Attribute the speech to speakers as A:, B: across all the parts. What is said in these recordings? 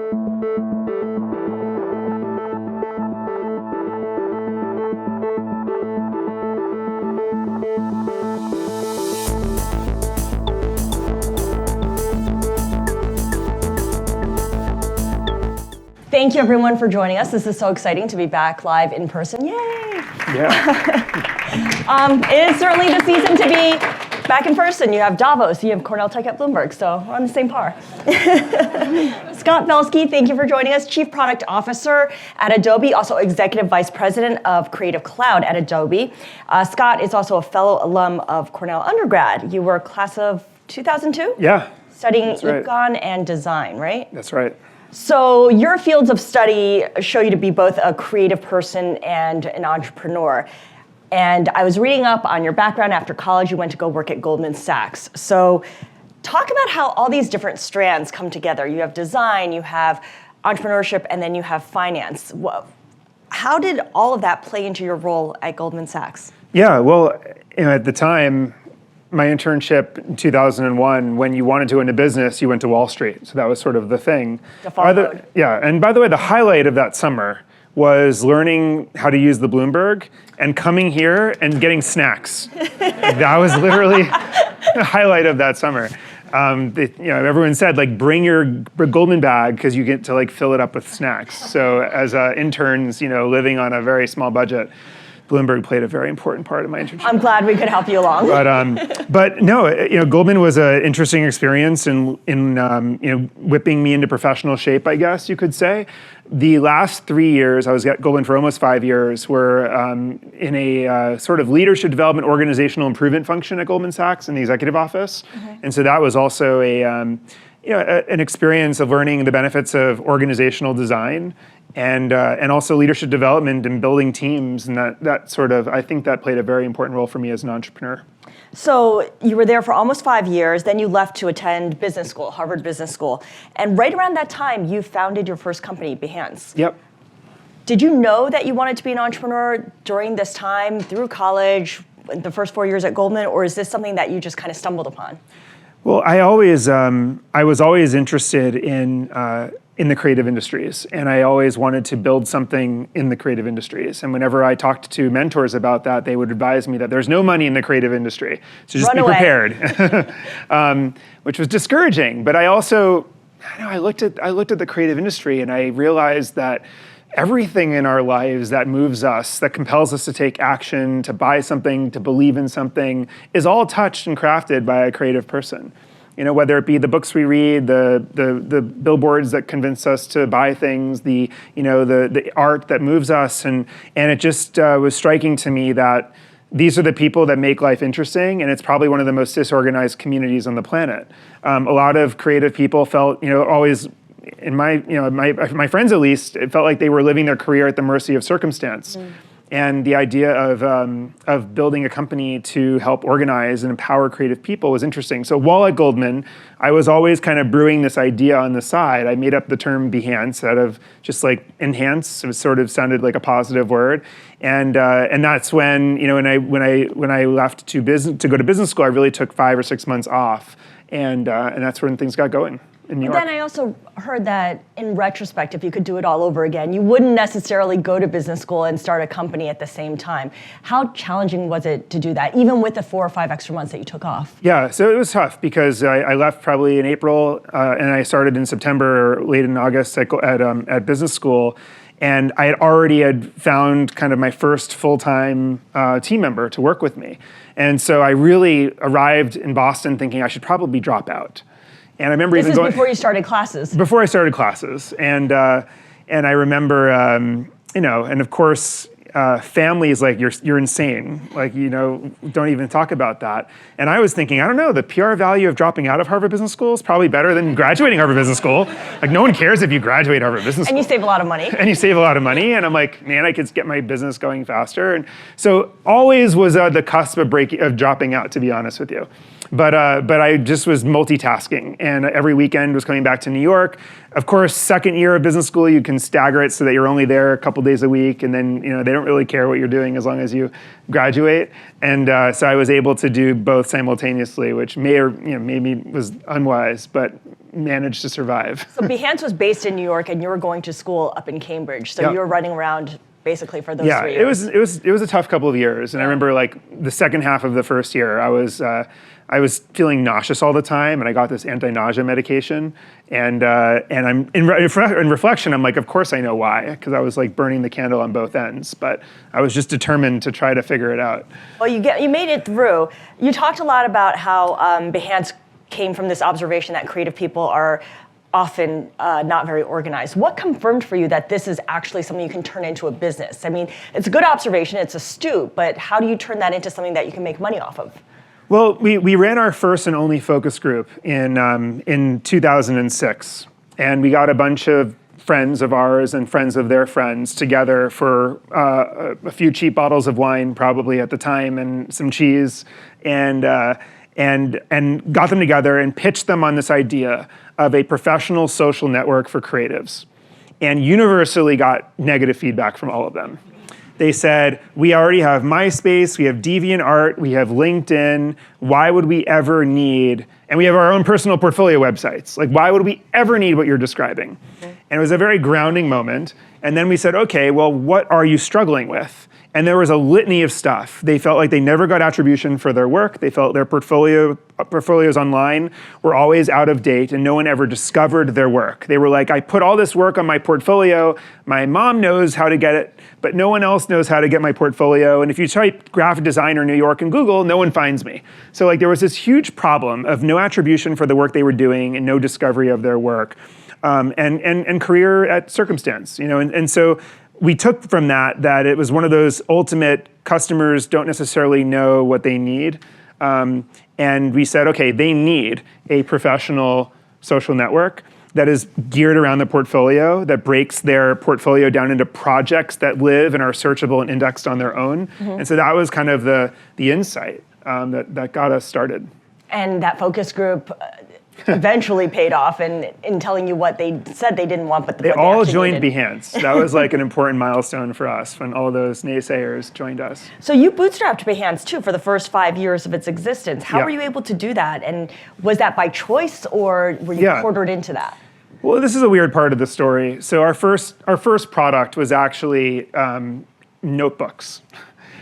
A: Thank you, everyone, for joining us. This is so exciting to be back live in person. Yay!
B: Yeah.
A: It is certainly the season to be back in person. You have Davos, you have Cornell Tech at Bloomberg, so we're on the same par. Scott Belsky, thank you for joining us, Chief Product Officer at Adobe, also Executive Vice President of Creative Cloud at Adobe. Scott is also a fellow alum of Cornell undergrad. You were class of 2002?
B: Yeah.
A: Studying
B: that's right.
A: econ and design, right?
B: That's right.
A: So your fields of study show you to be both a creative person and an entrepreneur. And I was reading up on your background. After college, you went to go work at Goldman Sachs. So talk about how all these different strands come together. You have design, you have entrepreneurship, and then you have finance. How did all of that play into your role at Goldman Sachs?
B: Yeah, well, at the time, my internship in 2001, when you wanted to go into business, you went to Wall Street. So that was sort of the thing. Yeah, and by the way, the highlight of that summer was learning how to use the Bloomberg and coming here and getting snacks. That was literally the highlight of that summer. Everyone said, bring your Goldman bag because you get to fill it up with snacks. So as interns, living on a very small budget, Bloomberg played a very important part of my internship.
A: I'm glad we could help you along.
B: But no, Goldman was an interesting experience in whipping me into professional shape, I guess you could say. The last 3 years, I was at Goldman for almost 5 years, were in a sort of leadership development organizational improvement function at Goldman Sachs in the executive office. Okay. And so that was also an experience of learning the benefits of organizational design and also leadership development and building teams, and that sort of, I think that played a very important role for me as an entrepreneur.
A: So you were there for almost 5 years, then you left to attend business school, Harvard Business School, and right around that time, you founded your first company, Behance.
B: Yep.
A: Did you know that you wanted to be an entrepreneur during this time, through college, the first 4 years at Goldman, or is this something that you just kind of stumbled upon?
B: Well, I was always interested in the creative industries, and I always wanted to build something in the creative industries. And whenever I talked to mentors about that, they would advise me that there's no money in the creative industry, so just be prepared, which was discouraging. But I also, I looked at the creative industry, and I realized that everything in our lives that moves us, that compels us to take action, to buy something, to believe in something, is all touched and crafted by a creative person. Whether it be the books we read, the billboards that convince us to buy things, the art that moves us, and it just was striking to me that these are the people that make life interesting, and it's probably one of the most disorganized communities on the planet. A lot of creative people felt, always, in my friends at least, it felt like they were living their career at the mercy of circumstance. Mm. And the idea of building a company to help organize and empower creative people was interesting. So while at Goldman, I was always kind of brewing this idea on the side. I made up the term Behance out of just enhance. It sort of sounded like a positive word, and that's when when I left to go to business school, I really took 5 or 6 months off, and that's when things got going. In New York.
A: Then I also heard that in retrospect, if you could do it all over again, you wouldn't necessarily go to business school and start a company at the same time. How challenging was it to do that, even with the 4 or 5 extra months that you took off?
B: Yeah, so it was tough because I left probably in April and I started in September or late in August at business school. And I had found kind of my first full-time team member to work with me. And so I really arrived in Boston thinking I should probably drop out. And I remember
A: this is before you started classes.
B: Before I started classes, and I remember, and of course, family is like, you're insane. Don't even talk about that. And I was thinking, I don't know, the PR value of dropping out of Harvard Business School is probably better than graduating Harvard Business School. No one cares if you graduate Harvard Business School.
A: And you save a lot of money.
B: And I'm like, man, I could get my business going faster. And so always was the cusp of dropping out, to be honest with you. But I just was multitasking, and every weekend was coming back to New York. Of course, second year of business school, you can stagger it so that you're only there a couple days a week, and then they don't really care what you're doing as long as you graduate. And so I was able to do both simultaneously, which maybe was unwise, but managed to survive.
A: So Behance was based in New York, and you were going to school up in Cambridge. So
B: Yep.
A: you were running around basically for those 3 years.
B: It was a tough couple of years, and I remember like the second half of the first year, I was feeling nauseous all the time, and I got this anti-nausea medication, and I'm in reflection, I'm like, of course I know why, because I was like burning the candle on both ends, but I was just determined to try to figure it out.
A: Well, you made it through. You talked a lot about how Behance came from this observation that creative people are often not very organized. What confirmed for you that this is actually something you can turn into a business? I mean, it's a good observation, it's astute, but how do you turn that into something that you can make money off of?
B: Well, we ran our first and only focus group in 2006, and we got a bunch of friends of ours and friends of their friends together for a few cheap bottles of wine, probably at the time, and some cheese, and got them together and pitched them on this idea of a professional social network for creatives, and universally got negative feedback from all of them. They said, we already have MySpace, we have DeviantArt, we have LinkedIn, why would we ever need, and we have our own personal portfolio websites, like why would we ever need what you're describing? And it was a very grounding moment, and then we said, okay, well, what are you struggling with? And there was a litany of stuff. They felt like they never got attribution for their work. They felt their portfolios online were always out of date, and no one ever discovered their work. They were like, I put all this work on my portfolio. My mom knows how to get it, but no one else knows how to get my portfolio. And if you type graphic designer New York in Google, no one finds me. So like there was this huge problem of no attribution for the work they were doing and no discovery of their work, and career at circumstance. And so we took from that it was one of those ultimate customers don't necessarily know what they need. And we said, okay, they need a professional social network that is geared around the portfolio, that breaks their portfolio down into projects that live and are searchable and indexed on their own. Mm-hmm. And so that was kind of the insight that got us started.
A: And that focus group eventually paid off in telling you what they said they didn't want, but
B: they all joined Behance. That was like an important milestone for us when all those naysayers joined us.
A: So you bootstrapped Behance too for the first 5 years of its existence. How were you able to do that? And was that by choice, or were you quartered into that?
B: Well, this is a weird part of the story. So our first product was actually notebooks.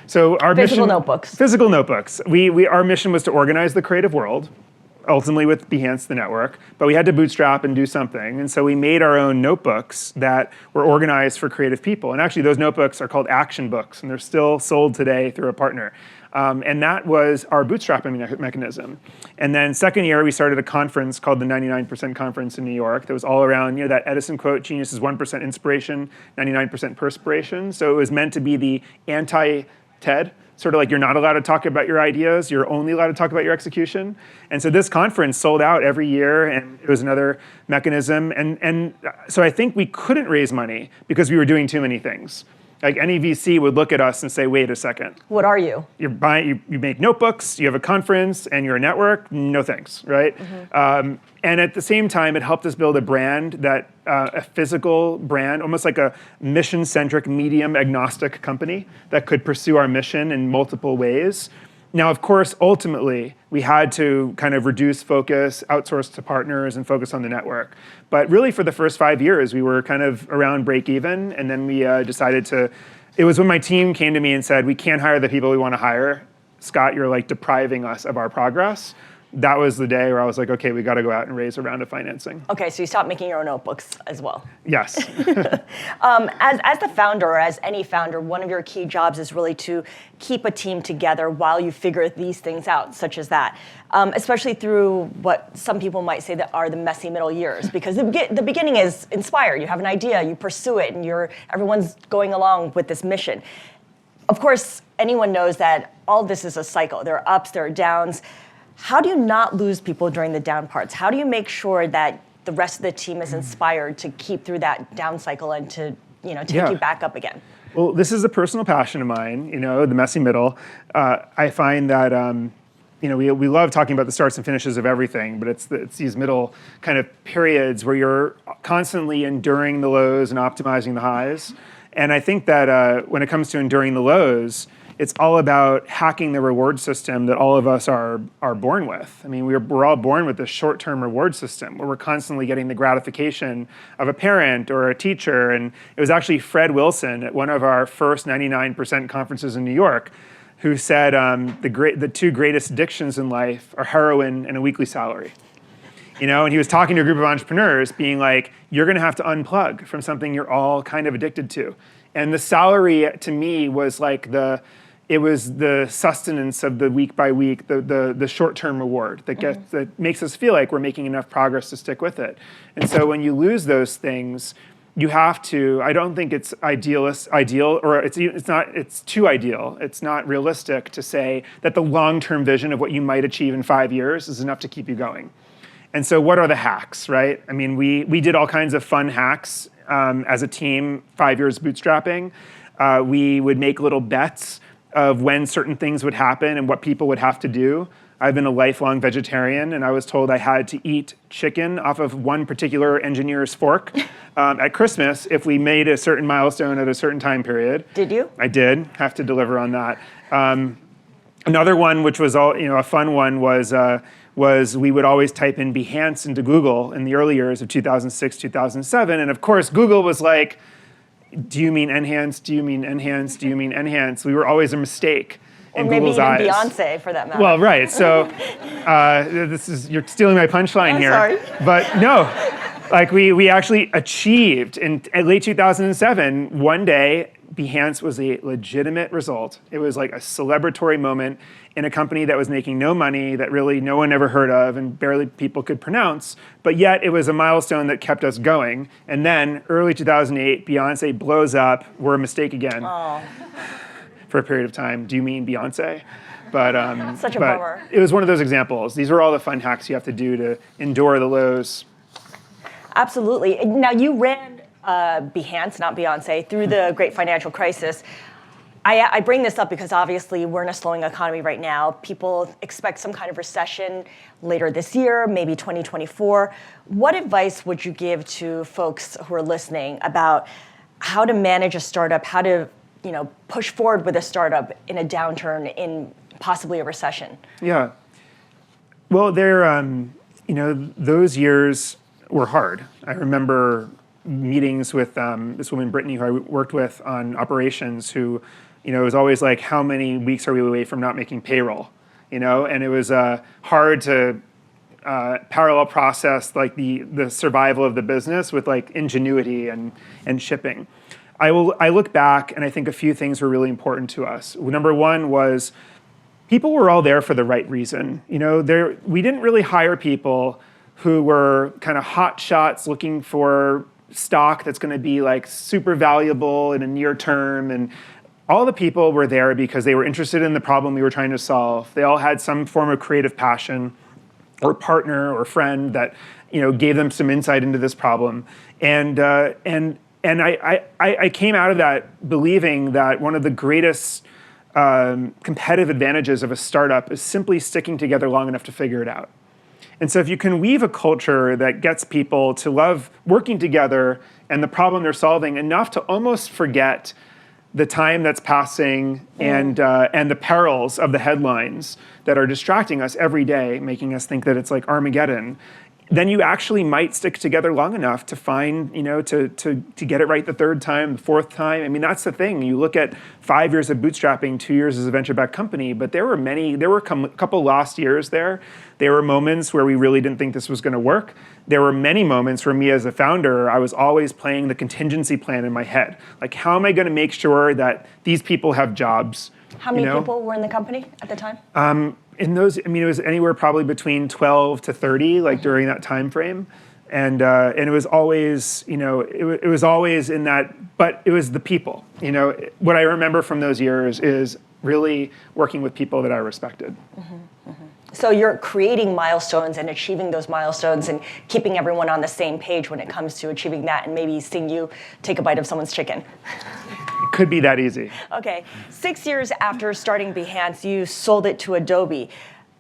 B: So our
A: physical
B: mission,
A: notebooks.
B: Physical notebooks. Our mission was to organize the creative world, ultimately with Behance, the network, but we had to bootstrap and do something. And so we made our own notebooks that were organized for creative people. And actually those notebooks are called action books, and they're still sold today through a partner. And that was our bootstrapping mechanism. And then second year, we started a conference called the 99% Conference in New York that was all around that Edison quote, genius is 1% inspiration, 99% perspiration. So it was meant to be the anti-TED, sort of like you're not allowed to talk about your ideas, you're only allowed to talk about your execution. And so this conference sold out every year, and it was another mechanism. And so I think we couldn't raise money because we were doing too many things. Like any VC would look at us and say, wait a second.
A: What are you?
B: You make notebooks, you have a conference, and you're a network, no thanks, right? Mm-hmm. And at the same time, it helped us build a brand that, a physical brand, almost like a mission-centric, medium-agnostic company that could pursue our mission in multiple ways. Now, of course, ultimately, we had to kind of reduce focus, outsource to partners, and focus on the network. But really, for the first 5 years, we were kind of around break even, and then we decided to, it was when my team came to me and said, we can't hire the people we want to hire. Scott, you're like depriving us of our progress. That was the day where I was like, okay, we got to go out and raise a round of financing.
A: Okay, so you stopped making your own notebooks as well.
B: Yes.
A: As the founder, or as any founder, one of your key jobs is really to keep a team together while you figure these things out, such as that, especially through what some people might say that are the messy middle years, because the beginning is inspired. You have an idea, you pursue it, and everyone's going along with this mission. Of course, anyone knows that all this is a cycle. There are ups, there are downs. How do you not lose people during the down parts? How do you make sure that the rest of the team is inspired to keep through that down cycle and to take you back up again?
B: Well, this is a personal passion of mine, the messy middle. I find that we love talking about the starts and finishes of everything, but it's these middle kind of periods where you're constantly enduring the lows and optimizing the highs. And I think that when it comes to enduring the lows, it's all about hacking the reward system that all of us are born with. I mean, we're all born with this short-term reward system where we're constantly getting the gratification of a parent or a teacher. And it was actually Fred Wilson at one of our first 99% conferences in New York who said the two greatest addictions in life are heroin and a weekly salary. And he was talking to a group of entrepreneurs being like, you're going to have to unplug from something you're all kind of addicted to. And the salary to me was like it was the sustenance of the week by week, the short-term reward that makes us feel like we're making enough progress to stick with it. And so when you lose those things, you have to, I don't think it's ideal, or it's too ideal. It's not realistic to say that the long-term vision of what you might achieve in 5 years is enough to keep you going. And so what are the hacks, right? I mean, we did all kinds of fun hacks as a team, 5 years bootstrapping. We would make little bets of when certain things would happen and what people would have to do. I've been a lifelong vegetarian, and I was told I had to eat chicken off of one particular engineer's fork at Christmas if we made a certain milestone at a certain time period.
A: Did you?
B: I did have to deliver on that. Another one, which was a fun one, was we would always type in Behance into Google in the early years of 2006, 2007, and of course Google was like, do you mean enhance? Do you mean enhance? Do you mean enhance? We were always a mistake in Google's eyes.
A: Or maybe even Beyonce, for that matter.
B: Well, right. So you're stealing my punchline here.
A: Sorry.
B: But no, like we actually achieved in late 2007, one day, Behance was a legitimate result. It was like a celebratory moment in a company that was making no money, that really no one ever heard of and barely people could pronounce, but yet it was a milestone that kept us going. And then early 2008, Beyonce blows up. We're a mistake again.
A: Oh.
B: For a period of time. Do you mean Beyonce? But
A: such a bummer.
B: It was one of those examples. These are all the fun hacks you have to do to endure the lows.
A: Absolutely. Now you ran Behance, not Beyonce, through the great financial crisis. I bring this up because obviously we're in a slowing economy right now. People expect some kind of recession later this year, maybe 2024. What advice would you give to folks who are listening about how to manage a startup, how to push forward with a startup in a downturn, in possibly a recession?
B: Yeah. Well, those years were hard. I remember meetings with this woman, Brittany, who I worked with on operations, who, it was always like, how many weeks are we away from not making payroll? And it was hard to parallel process like the survival of the business with like ingenuity and shipping. I look back and I think a few things were really important to us. Number one was people were all there for the right reason. We didn't really hire people who were kind of hot shots looking for stock that's going to be like super valuable in a near term. And all the people were there because they were interested in the problem we were trying to solve. They all had some form of creative passion or partner or friend that gave them some insight into this problem. And I came out of that believing that one of the greatest competitive advantages of a startup is simply sticking together long enough to figure it out. And so if you can weave a culture that gets people to love working together and the problem they're solving enough to almost forget the time that's passing and the perils of the headlines that are distracting us every day, making us think that it's like Armageddon, then you actually might stick together long enough to find, to get it right the third time, the fourth time. I mean, that's the thing. You look at 5 years of bootstrapping, 2 years as a venture-backed company, but there were a couple lost years there. There were moments where we really didn't think this was going to work. There were many moments where me as a founder, I was always playing the contingency plan in my head. Like, how am I going to make sure that these people have jobs?
A: How many people were in the company at the time?
B: In those, it was anywhere probably between 12 to 30, like during that time frame, and it was always, it was always in that. But it was the people. What I remember from those years is really working with people that I respected.
A: Mm-hmm, mm-hmm. So you're creating milestones and achieving those milestones and keeping everyone on the same page when it comes to achieving that, and maybe seeing you take a bite of someone's chicken.
B: It could be that easy.
A: Okay. 6 years after starting Behance, you sold it to Adobe.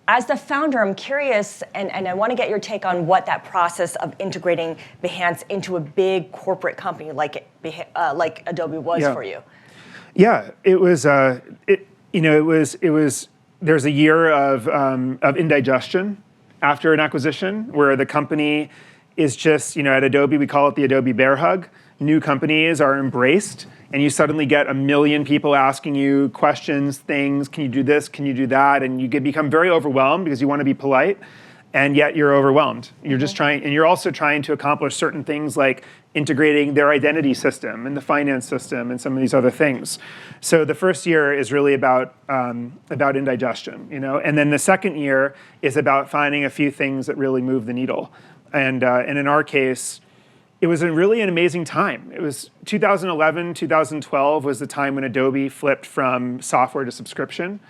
A: As the founder, I'm curious, and I want to get your take on what that process of integrating Behance into a big corporate company like Adobe was for you.
B: Yeah, it was. It was. There's a year of indigestion after an acquisition, where the company is just, at Adobe we call it the Adobe bear hug. New companies are embraced, and you suddenly get 1 million people asking you questions, things. Can you do this? Can you do that? And you become very overwhelmed because you want to be polite, and yet you're overwhelmed. You're just trying, and you're also trying to accomplish certain things like integrating their identity system and the finance system and some of these other things. So the first year is really about indigestion, and then the second year is about finding a few things that really move the needle. And in our case, it was really an amazing time. It was 2011, 2012 was the time when Adobe flipped from software to subscription.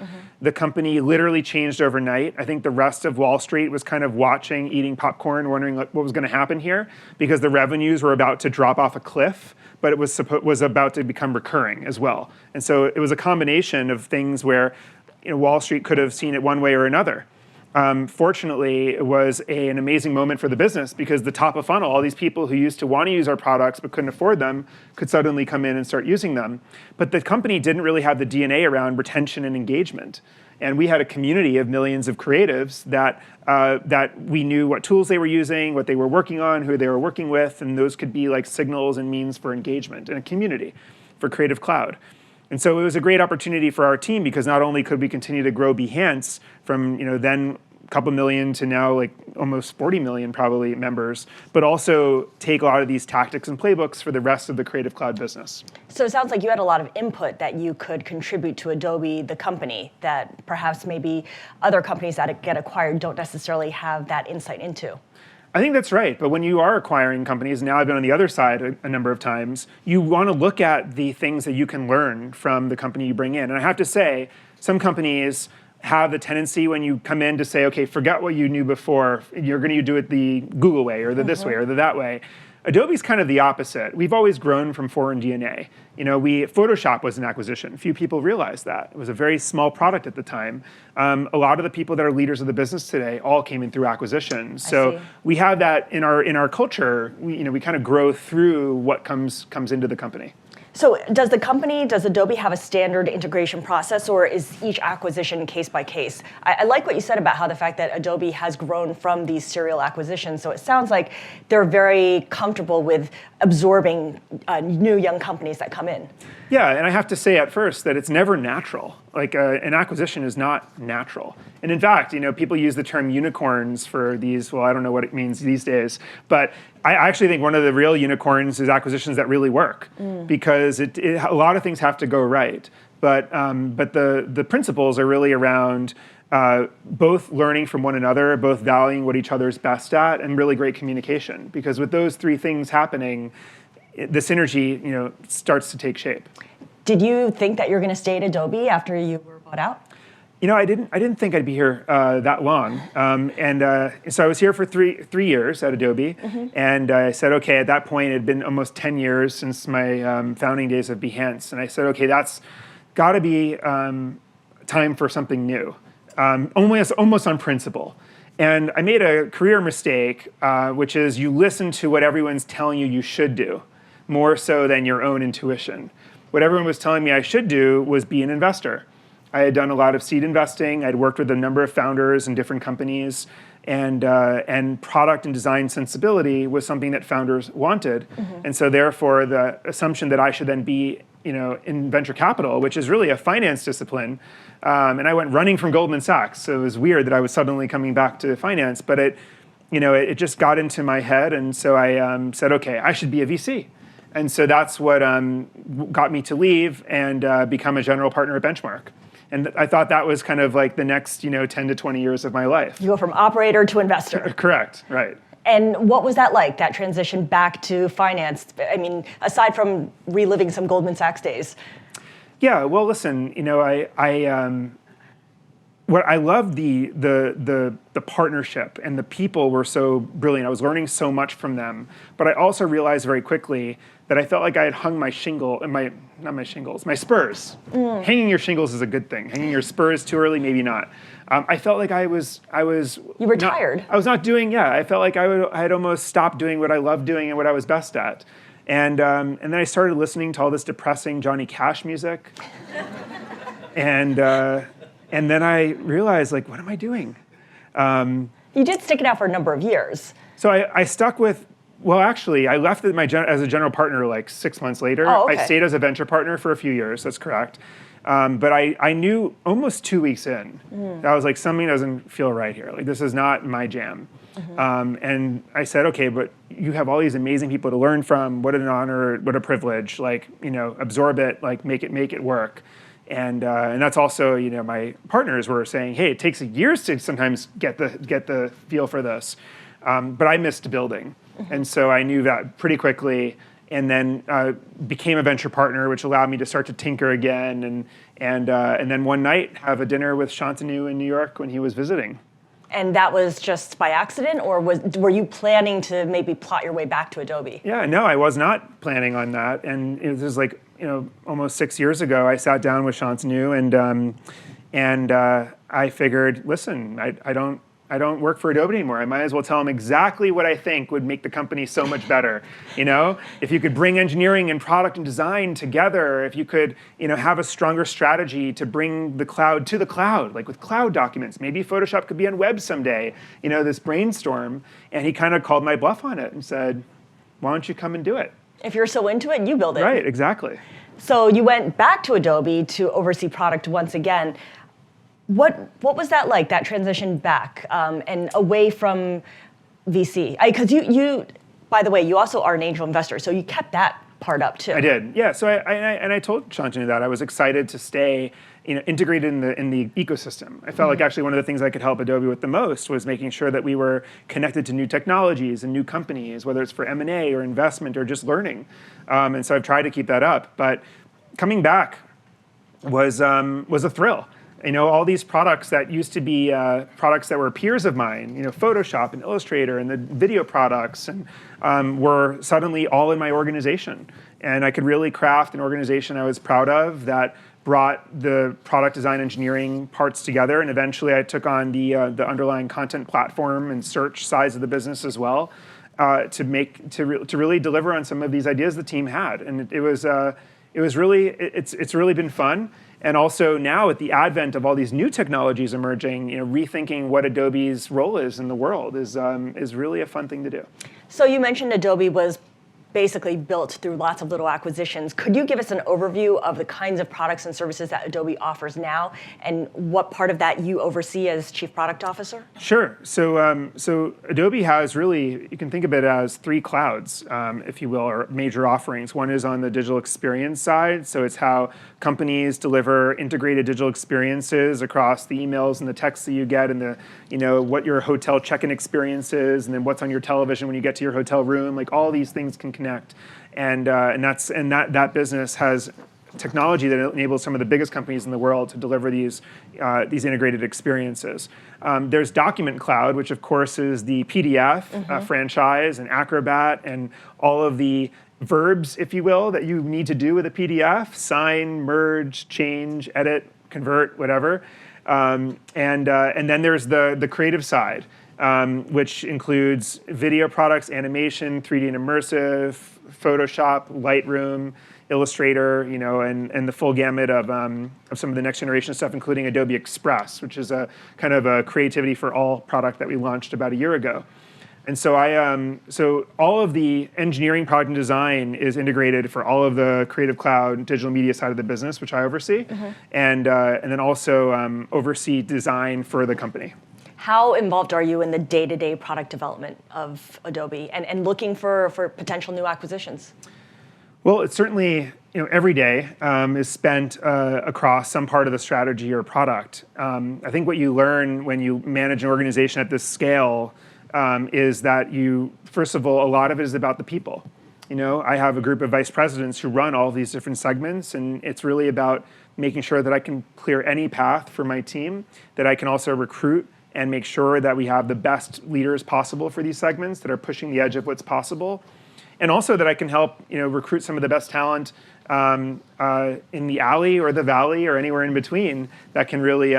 B: The company literally changed overnight. I think the rest of Wall Street was kind of watching, eating popcorn, wondering what was going to happen here, because the revenues were about to drop off a cliff, but it was about to become recurring as well. And so it was a combination of things where Wall Street could have seen it one way or another. Fortunately, it was an amazing moment for the business, because the top of funnel, all these people who used to want to use our products but couldn't afford them, could suddenly come in and start using them. But the company didn't really have the DNA around retention and engagement. And we had a community of millions of creatives that we knew what tools they were using, what they were working on, who they were working with, and those could be like signals and means for engagement in a community for Creative Cloud. And so it was a great opportunity for our team, because not only could we continue to grow Behance from then a couple million to now like almost 40 million probably members, but also take a lot of these tactics and playbooks for the rest of the Creative Cloud business.
A: So it sounds like you had a lot of input that you could contribute to Adobe, the company, that perhaps maybe other companies that get acquired don't necessarily have that insight into.
B: I think that's right. But when you are acquiring companies, now I've been on the other side a number of times, you want to look at the things that you can learn from the company you bring in. And I have to say, some companies have the tendency when you come in to say, okay, forget what you knew before. You're going to do it the Google way or the this way or the that way. Adobe's kind of the opposite. We've always grown from foreign DNA. Photoshop was an acquisition. Few people realized that. It was a very small product at the time. A lot of the people that are leaders of the business today all came in through acquisition. So we have that in our culture. We kind of grow through what comes into the company.
A: So does Adobe have a standard integration process, or is each acquisition case by case? I like what you said about how the fact that Adobe has grown from these serial acquisitions. So it sounds like they're very comfortable with absorbing new young companies that come in.
B: Yeah, and I have to say at first that it's never natural. Like an acquisition is not natural. And in fact, people use the term unicorns for these. Well, I don't know what it means these days, but I actually think one of the real unicorns is acquisitions that really work, because a lot of things have to go right. But the principles are really around both learning from one another, both valuing what each other's best at, and really great communication. Because with those three things happening, the synergy starts to take shape.
A: Did you think that you're going to stay at Adobe after you were bought out?
B: I didn't think I'd be here that long, so I was here for three years at Adobe, and I said, okay. At that point, it had been almost 10 years since my founding days of Behance, and I said, okay, that's got to be time for something new, almost on principle. And I made a career mistake, which is you listen to what everyone's telling you should do, more so than your own intuition. What everyone was telling me I should do was be an investor. I had done a lot of seed investing. I'd worked with a number of founders in different companies, and product and design sensibility was something that founders wanted. And so therefore, the assumption that I should then be in venture capital, which is really a finance discipline, and I went running from Goldman Sachs. So it was weird that I was suddenly coming back to finance, but it just got into my head, and so I said, okay, I should be a VC. And so that's what got me to leave and become a general partner at Benchmark. And I thought that was kind of like the next 10 to 20 years of my life.
A: You go from operator to investor.
B: Correct, right.
A: And what was that like, that transition back to finance? I mean, aside from reliving some Goldman Sachs days.
B: Yeah, well, listen, what I loved the partnership, and the people were so brilliant. I was learning so much from them, but I also realized very quickly that I felt like I had hung my my spurs. Hanging your shingles is a good thing. Hanging your spurs too early, maybe not. I felt like I was.
A: You were tired.
B: I was not doing. Yeah, I felt like I had almost stopped doing what I loved doing and what I was best at. And then I started listening to all this depressing Johnny Cash music, and then I realized, like, what am I doing?
A: You did stick it out for a number of years.
B: So I stuck with. Well, actually, I left as a general partner like 6 months later.
A: Oh, okay.
B: I stayed as a venture partner for a few years. That's correct. But I knew almost 2 weeks in that I was like, something doesn't feel right here. Like, this is not my jam. And I said, okay, but you have all these amazing people to learn from. What an honor! What a privilege! Like, absorb it. Like, make it work. And that's also, my partners were saying, hey, it takes years to sometimes get the feel for this. But I missed building, and so I knew that pretty quickly. And then became a venture partner, which allowed me to start to tinker again. And then one night have a dinner with Shantanu in New York when he was visiting.
A: And that was just by accident, or were you planning to maybe plot your way back to Adobe?
B: Yeah, no, I was not planning on that. And it was like, almost 6 years ago, I sat down with Shantanu and I figured, listen, I don't work for Adobe anymore. I might as well tell them exactly what I think would make the company so much better. If you could bring engineering and product and design together, if you could, have a stronger strategy to bring the cloud to the cloud, like with cloud documents. Maybe Photoshop could be on web someday. This brainstorm. And he kind of called my bluff on it and said, why don't you come and do it?
A: If you're so into it, you build it.
B: Right, exactly.
A: So you went back to Adobe to oversee product once again. What was that like, that transition back and away from VC? Because you, by the way, you also are an angel investor, so you kept that part up too.
B: I did, yeah. So I told Shantanu that I was excited to stay, integrated in the ecosystem. I felt like actually one of the things I could help Adobe with the most was making sure that we were connected to new technologies and new companies, whether it's for M&A or investment or just learning. And so I've tried to keep that up. But coming back was a thrill. All these products that used to be products that were peers of mine, Photoshop and Illustrator and the video products, and were suddenly all in my organization. And I could really craft an organization I was proud of that brought the product design engineering parts together. And eventually I took on the underlying content platform and search sides of the business as well to really deliver on some of these ideas the team had. And it's really been fun. And also now with the advent of all these new technologies emerging, rethinking what Adobe's role is in the world is really a fun thing to do.
A: So you mentioned Adobe was basically built through lots of little acquisitions. Could you give us an overview of the kinds of products and services that Adobe offers now, and what part of that you oversee as Chief Product Officer?
B: Sure. So Adobe has really, you can think of it as 3 clouds, if you will, or major offerings. One is on the digital experience side. So it's how companies deliver integrated digital experiences across the emails and the texts that you get, and what your hotel check-in experience is, and then what's on your television when you get to your hotel room. Like, all these things can connect. And that business has technology that enables some of the biggest companies in the world to deliver these integrated experiences. There's Document Cloud, which of course is the PDF franchise and Acrobat and all of the verbs, if you will, that you need to do with a PDF: sign, merge, change, edit, convert, whatever. And then there's the creative side, which includes video products, animation, 3D and immersive, Photoshop, Lightroom, Illustrator, and the full gamut of some of the next generation stuff, including Adobe Express, which is a kind of a creativity for all product that we launched about a year ago. And so so all of the engineering, product, and design is integrated for all of the Creative Cloud digital media side of the business, which I oversee, and then also oversee design for the company.
A: How involved are you in the day-to-day product development of Adobe and looking for potential new acquisitions?
B: Well, it's certainly, every day is spent across some part of the strategy or product. I think what you learn when you manage an organization at this scale is that first of all, a lot of it is about the people. I have a group of vice presidents who run all these different segments, and it's really about making sure that I can clear any path for my team, that I can also recruit and make sure that we have the best leaders possible for these segments that are pushing the edge of what's possible. And also that I can help recruit some of the best talent in the alley or the valley or anywhere in between that can really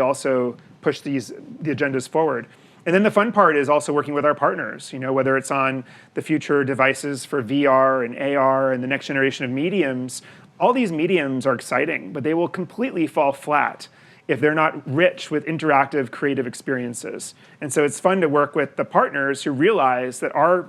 B: also push the agendas forward. And then the fun part is also working with our partners, whether it's on the future devices for VR and AR and the next generation of mediums. All these mediums are exciting, but they will completely fall flat if they're not rich with interactive creative experiences. And so it's fun to work with the partners who realize that our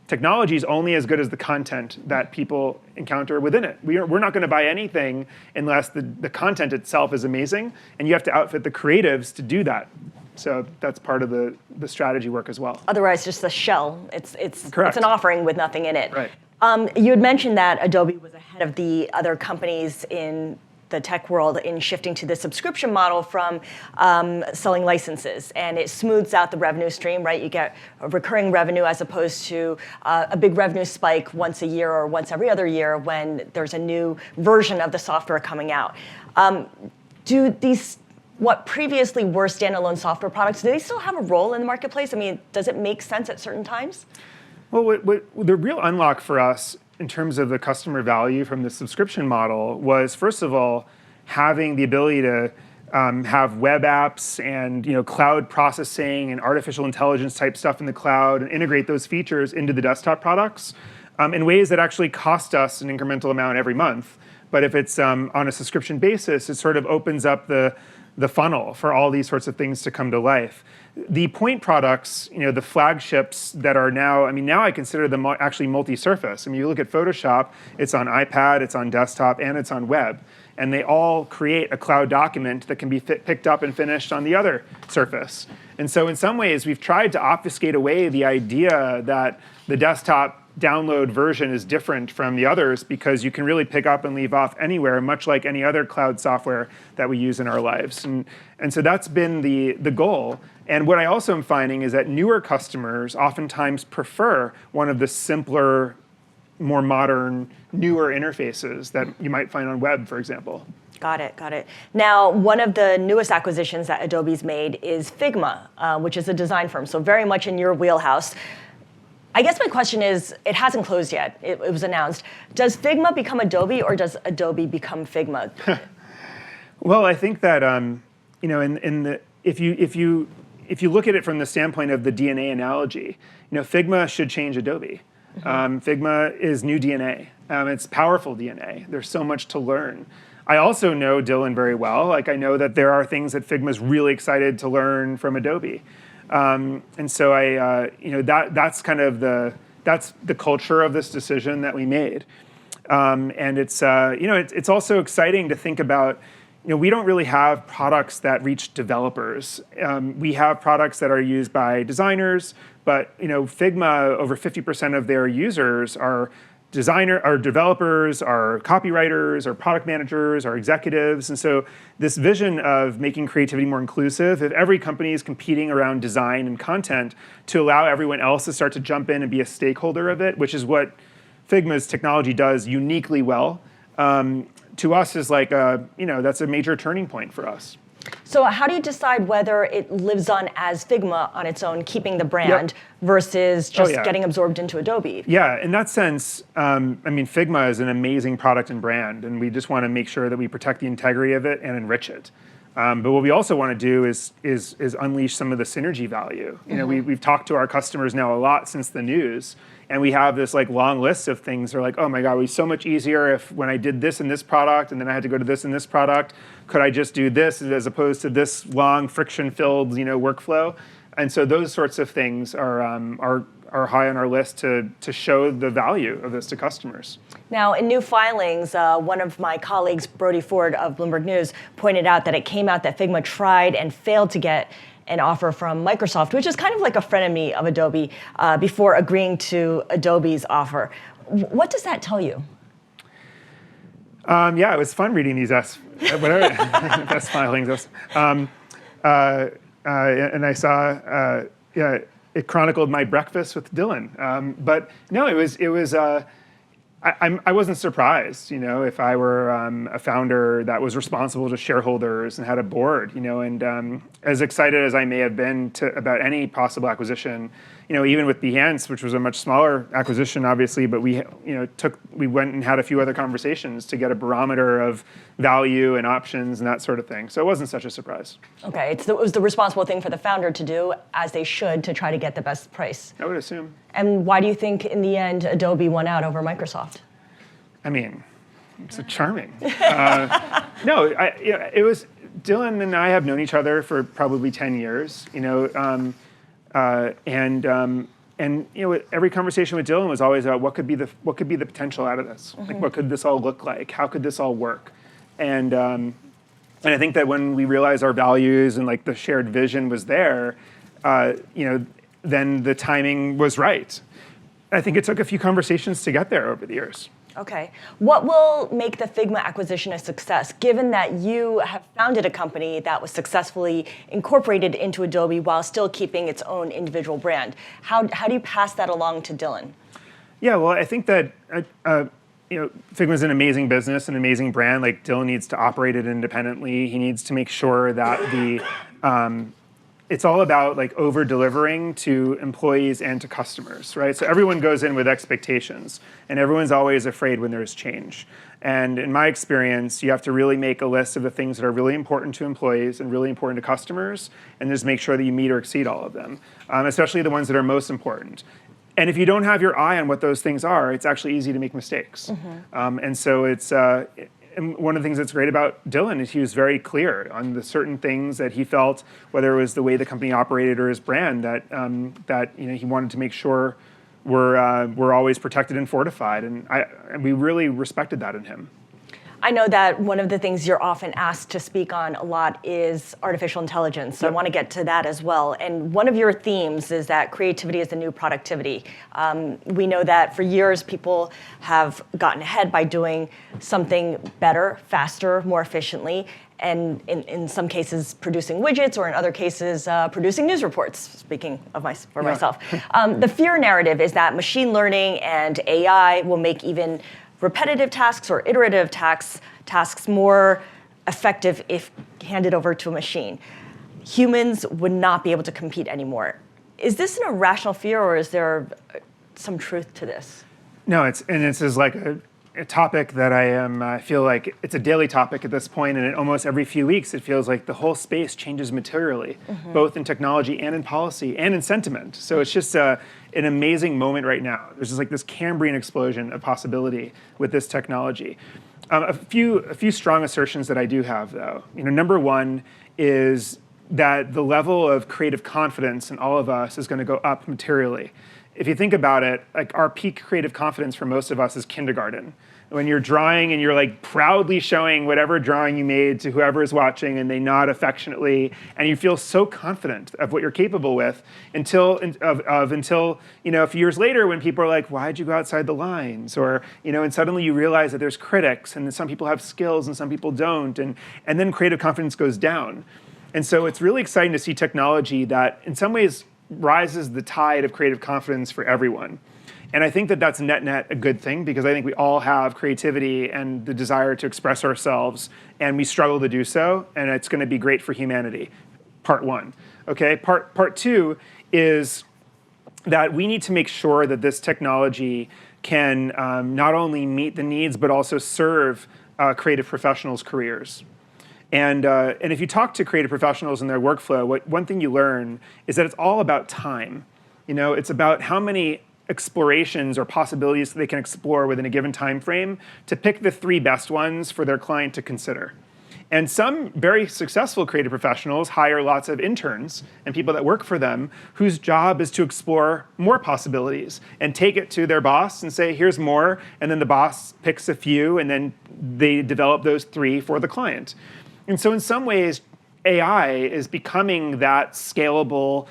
B: technology is only as good as the content that people encounter within it. We're not going to buy anything unless the content itself is amazing, and you have to outfit the creatives to do that. So that's part of the strategy work as well.
A: Otherwise, just the shell. It's
B: Correct.
A: an offering with nothing in it.
B: Right.
A: You had mentioned that Adobe was ahead of the other companies in the tech world in shifting to the subscription model from selling licenses, and it smooths out the revenue stream, right? You get a recurring revenue as opposed to a big revenue spike once a year or once every other year when there's a new version of the software coming out. Do these, what previously were standalone software products, do they still have a role in the marketplace? I mean, does it make sense at certain times?
B: Well, the real unlock for us in terms of the customer value from the subscription model was, first of all, having the ability to have web apps and cloud processing and artificial intelligence type stuff in the cloud and integrate those features into the desktop products in ways that actually cost us an incremental amount every month. But if it's on a subscription basis, it sort of opens up the funnel for all these sorts of things to come to life. The point products, the flagships that are now I consider them actually multi-surface. I mean, you look at Photoshop, it's on iPad, it's on desktop, and it's on web. And they all create a cloud document that can be picked up and finished on the other surface. And so in some ways, we've tried to obfuscate away the idea that the desktop download version is different from the others because you can really pick up and leave off anywhere, much like any other cloud software that we use in our lives. And so that's been the goal. And what I also am finding is that newer customers oftentimes prefer one of the simpler, more modern, newer interfaces that you might find on web, for example.
A: Got it. Now, one of the newest acquisitions that Adobe's made is Figma, which is a design firm, so very much in your wheelhouse. I guess my question is, it hasn't closed yet. It was announced. Does Figma become Adobe, or does Adobe become Figma?
B: Well, I think that if you look at it from the standpoint of the DNA analogy, Figma should change Adobe. Mm-hmm. Figma is new DNA. It's powerful DNA. There's so much to learn. I also know Dylan very well. I know that there are things that Figma's really excited to learn from Adobe. And so that's kind of the culture of this decision that we made. And it's also exciting to think about. We don't really have products that reach developers. We have products that are used by designers, but Figma, over 50% of their users are developers, are copywriters, are product managers, are executives. And so this vision of making creativity more inclusive, if every company is competing around design and content to allow everyone else to start to jump in and be a stakeholder of it, which is what Figma's technology does uniquely well, to us is that's a major turning point for us.
A: So how do you decide whether it lives on as Figma on its own, keeping the brand, versus just getting absorbed into Adobe? Yeah,
B: in that sense, Figma is an amazing product and brand, and we just want to make sure that we protect the integrity of it and enrich it. But what we also want to do is unleash some of the synergy value. We've talked to our customers now a lot since the news, and we have this long list of things. They're like, oh my God, it would be so much easier if when I did this in this product, and then I had to go to this in this product, could I just do this as opposed to this long friction-filled workflow? And so those sorts of things are high on our list to show the value of this to customers.
A: Now, in new filings, one of my colleagues, Brody Ford of Bloomberg News, pointed out that it came out that Figma tried and failed to get an offer from Microsoft, which is kind of like a frenemy of Adobe, before agreeing to Adobe's offer. What does that tell you?
B: It was fun reading these S filings. And I saw, it chronicled my breakfast with Dylan. But no, it was. I wasn't surprised, if I were a founder that was responsible to shareholders and had a board, and as excited as I may have been about any possible acquisition, even with Behance, which was a much smaller acquisition, obviously, but we went and had a few other conversations to get a barometer of value and options and that sort of thing. So it wasn't such a surprise.
A: Okay, it was the responsible thing for the founder to do, as they should, to try to get the best price.
B: I would assume.
A: And why do you think, in the end, Adobe won out over Microsoft?
B: I mean, it's charming. No, it was Dylan and I have known each other for probably 10 years. And every conversation with Dylan was always about what could be the potential out of this. Like, what could this all look like? How could this all work? And I think that when we realized our values and like the shared vision was there, then the timing was right. I think it took a few conversations to get there over the years.
A: Okay. What will make the Figma acquisition a success, given that you have founded a company that was successfully incorporated into Adobe while still keeping its own individual brand? How do you pass that along to Dylan? Yeah,
B: well, I think that Figma is an amazing business, an amazing brand. Like, Dylan needs to operate it independently. He needs to make sure that it's all about like over-delivering to employees and to customers, right? So everyone goes in with expectations, and everyone's always afraid when there's change. And in my experience, you have to really make a list of the things that are really important to employees and really important to customers, and just make sure that you meet or exceed all of them, especially the ones that are most important. And if you don't have your eye on what those things are, it's actually easy to make mistakes. And so it's and one of the things that's great about Dylan is he was very clear on the certain things that he felt, whether it was the way the company operated or his brand, that he wanted to make sure were always protected and fortified, and we really respected that in him. I know that one of the things you're often asked to speak on a lot is artificial intelligence, so I want to get to that as well. And one of your themes is that creativity is the new productivity. We know that for years people have gotten ahead by doing something better, faster, more efficiently, and in some cases producing widgets, or in other cases producing news reports, speaking of myself. The fear narrative is that machine learning and AI will make even repetitive tasks or iterative tasks more effective if handed over to a machine. Humans would not be able to compete anymore. Is this an irrational fear, or is there some truth to this? No, this is like a topic that I feel like it's a daily topic at this point, and almost every few weeks it feels like the whole space changes materially, both in technology and in policy and in sentiment. So it's just an amazing moment right now. There's just like this Cambrian explosion of possibility with this technology. A few strong assertions that I do have, though. Number one is that the level of creative confidence in all of us is going to go up materially. If you think about it, like our peak creative confidence for most of us is kindergarten. When you're drawing and you're like proudly showing whatever drawing you made to whoever is watching, and they nod affectionately, and you feel so confident of what you're capable with until a few years later when people are like, why'd you go outside the lines? Or, and suddenly you realize that there's critics, and some people have skills and some people don't, and then creative confidence goes down. And so it's really exciting to see technology that in some ways rises the tide of creative confidence for everyone. And I think that that's net a good thing, because I think we all have creativity and the desire to express ourselves, and we struggle to do so, and it's going to be great for humanity. Part one. Okay. Part two is that we need to make sure that this technology can not only meet the needs but also serve creative professionals' careers. And if you talk to creative professionals in their workflow, one thing you learn is that it's all about time. It's about how many explorations or possibilities they can explore within a given time frame to pick the 3 best ones for their client to consider. And some very successful creative professionals hire lots of interns and people that work for them whose job is to explore more possibilities and take it to their boss and say, here's more, and then the boss picks a few, and then they develop those 3 for the client. And so in some ways, AI is becoming that scalable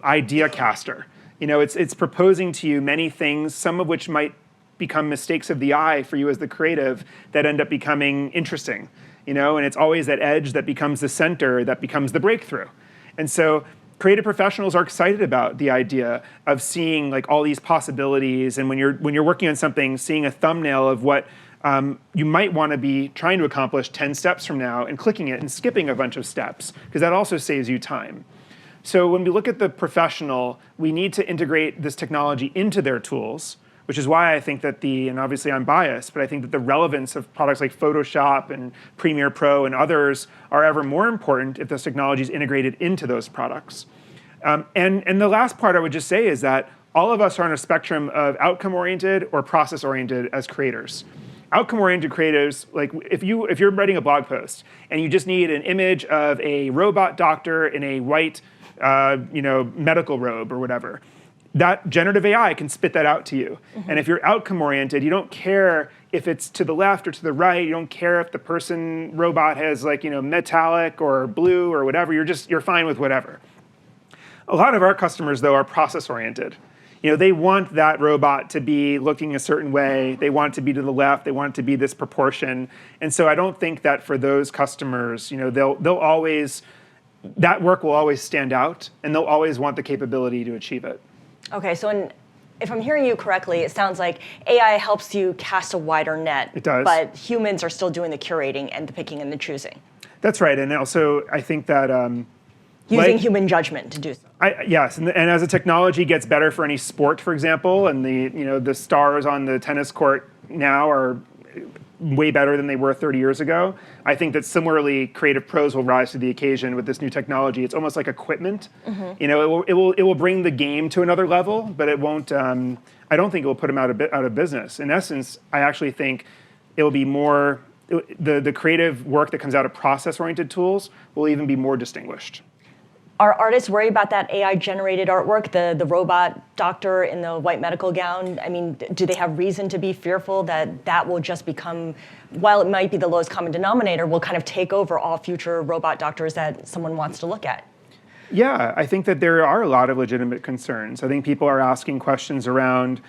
B: idea caster. It's proposing to you many things, some of which might become mistakes of the eye for you as the creative, that end up becoming interesting. And it's always that edge that becomes the center, that becomes the breakthrough. And so creative professionals are excited about the idea of seeing like all these possibilities, and when you're working on something, seeing a thumbnail of what you might want to be trying to accomplish 10 steps from now and clicking it and skipping a bunch of steps, because that also saves you time. So when we look at the professional, we need to integrate this technology into their tools, which is why I think that and obviously I'm biased, but I think that the relevance of products like Photoshop and Premiere Pro and others are ever more important if this technology is integrated into those products. And the last part I would just say is that all of us are on a spectrum of outcome-oriented or process-oriented as creators. Outcome-oriented creatives, like if you're writing a blog post and you just need an image of a robot doctor in a white medical robe or whatever, that generative AI can spit that out to you. Mm-hmm. And if you're outcome-oriented, you don't care if it's to the left or to the right. You don't care if the robot has metallic or blue or whatever. You're fine with whatever. A lot of our customers, though, are process-oriented. They want that robot to be looking a certain way. They want it to be to the left. They want it to be this proportion. And so I don't think that for those customers, they'll always, that work will always stand out, and they'll always want the capability to achieve it.
A: Okay, so if I'm hearing you correctly, it sounds like AI helps you cast a wider net.
B: It does.
A: But humans are still doing the curating and the picking and the choosing.
B: That's right. And also, I think that
A: using human judgment to do so.
B: Yes, and as the technology gets better for any sport, for example, and the stars on the tennis court now are way better than they were 30 years ago, I think that similarly, creative pros will rise to the occasion with this new technology. It's almost like equipment. Mm-hmm. It will bring the game to another level, but it won't. I don't think it will put them out of business. In essence, I actually think it will be more. The creative work that comes out of process-oriented tools will even be more distinguished.
A: Are artists worried about that AI-generated artwork, the robot doctor in the white medical gown? I mean, do they have reason to be fearful that will just become, while it might be the lowest common denominator, will kind of take over all future robot doctors that someone wants to look at?
B: Yeah, I think that there are a lot of legitimate concerns. I think people are asking questions around,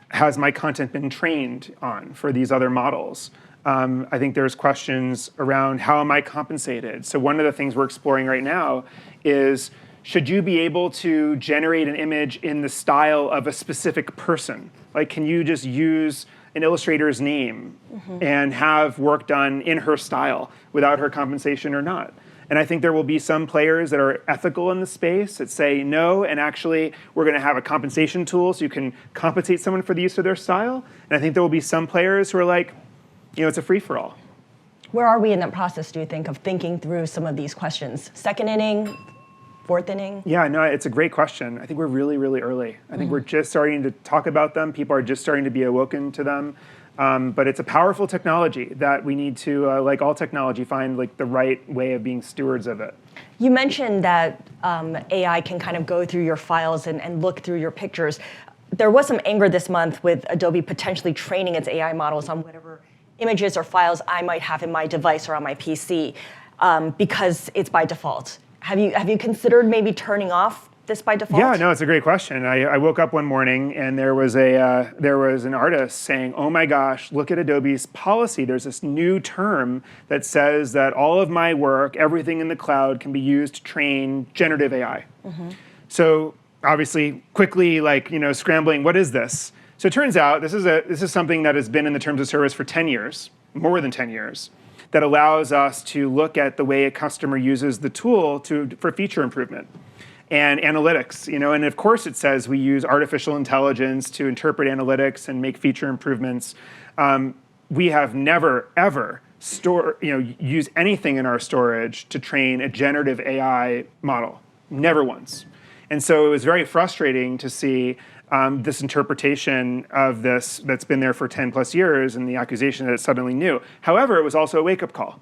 B: has my content been trained on for these other models? I think there's questions around how am I compensated? So one of the things we're exploring right now is, should you be able to generate an image in the style of a specific person? Like, can you just use an illustrator's name and have work done in her style without her compensation or not? And I think there will be some players that are ethical in the space that say no, and actually we're going to have a compensation tool so you can compensate someone for the use of their style. And I think there will be some players who are like, it's a free-for-all.
A: Where are we in that process, do you think, of thinking through some of these questions? Second inning, fourth inning?
B: Yeah, no, it's a great question. I think we're really, really early. I think we're just starting to talk about them. People are just starting to be awoken to them. But it's a powerful technology that we need to, like all technology, find the right way of being stewards of it.
A: You mentioned that AI can kind of go through your files and look through your pictures. There was some anger this month with Adobe potentially training its AI models on whatever images or files I might have in my device or on my PC because it's by default. Have you considered maybe turning off this by default?
B: Yeah, no, it's a great question. I woke up one morning and there was an artist saying, "Oh my gosh, look at Adobe's policy. There's this new term that says that all of my work, everything in the cloud, can be used to train generative AI." Mm-hmm. So obviously, quickly scrambling, what is this? So it turns out this is something that has been in the terms of service for 10 years, more than 10 years, that allows us to look at the way a customer uses the tool for feature improvement and analytics. And of course it says we use artificial intelligence to interpret analytics and make feature improvements. We have never, ever used anything in our storage to train a generative AI model, never once. And so it was very frustrating to see this interpretation of this that's been there for 10 plus years and the accusation that it's suddenly new. However, it was also a wake-up call.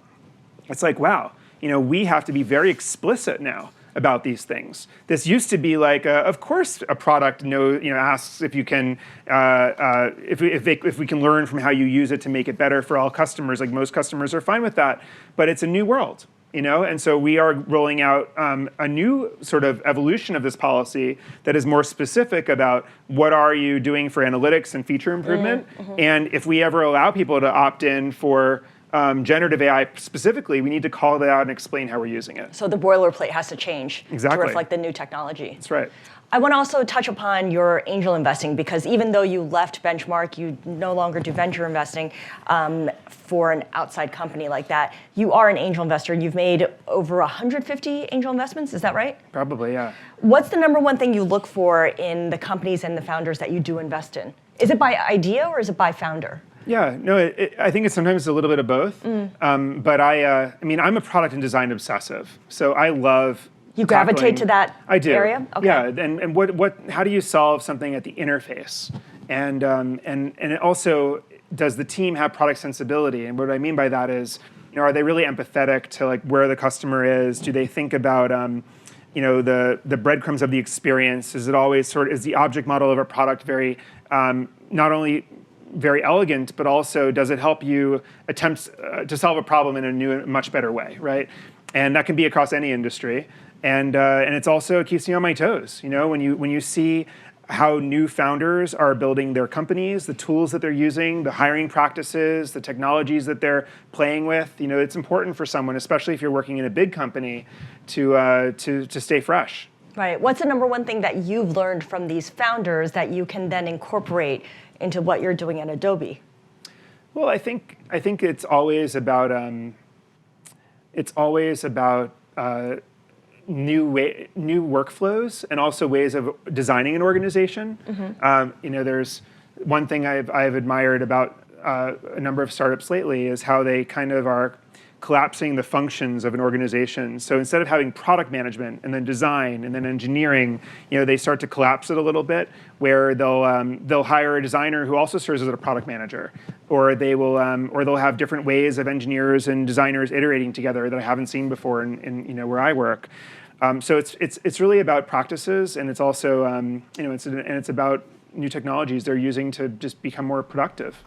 B: It's like, wow, we have to be very explicit now about these things. This used to be like, of course, a product asks if you can, if we can learn from how you use it to make it better for all customers. Like most customers are fine with that, but it's a new world. And so we are rolling out a new sort of evolution of this policy that is more specific about what are you doing for analytics and feature improvement. Mm-hmm. And if we ever allow people to opt in for generative AI specifically, we need to call that out and explain how we're using it.
A: So the boilerplate has to change
B: Exactly.
A: to reflect the new technology.
B: That's right.
A: I want to also touch upon your angel investing, because even though you left Benchmark, you no longer do venture investing for an outside company like that. You are an angel investor. You've made over 150 angel investments. Is that right?
B: Probably, yeah.
A: What's the number one thing you look for in the companies and the founders that you do invest in? Is it by idea or is it by founder?
B: Yeah, no, I think it's sometimes a little bit of both. But I mean, I'm a product and design obsessive, so I love.
A: You gravitate to that
B: I do.
A: area? Okay.
B: Yeah, and how do you solve something at the interface? And it also, does the team have product sensibility? And what I mean by that is, are they really empathetic to like where the customer is? Do they think about the breadcrumbs of the experience? Is it always is the object model of a product very not only very elegant, but also does it help you attempt to solve a problem in a new, much better way, right? And that can be across any industry. And it's also, it keeps me on my toes. When you see how new founders are building their companies, the tools that they're using, the hiring practices, the technologies that they're playing with, it's important for someone, especially if you're working in a big company, to stay fresh.
A: Right. What's the number one thing that you've learned from these founders that you can then incorporate into what you're doing at Adobe?
B: Well, I think it's always about new workflows and also ways of designing an organization. There's one thing I've admired about a number of startups lately is how they kind of are collapsing the functions of an organization. So instead of having product management and then design and then engineering, they start to collapse it a little bit, where they'll hire a designer who also serves as a product manager, or they'll have different ways of engineers and designers iterating together that I haven't seen before in where I work. So it's really about practices, and it's also it's about new technologies they're using to just become more productive.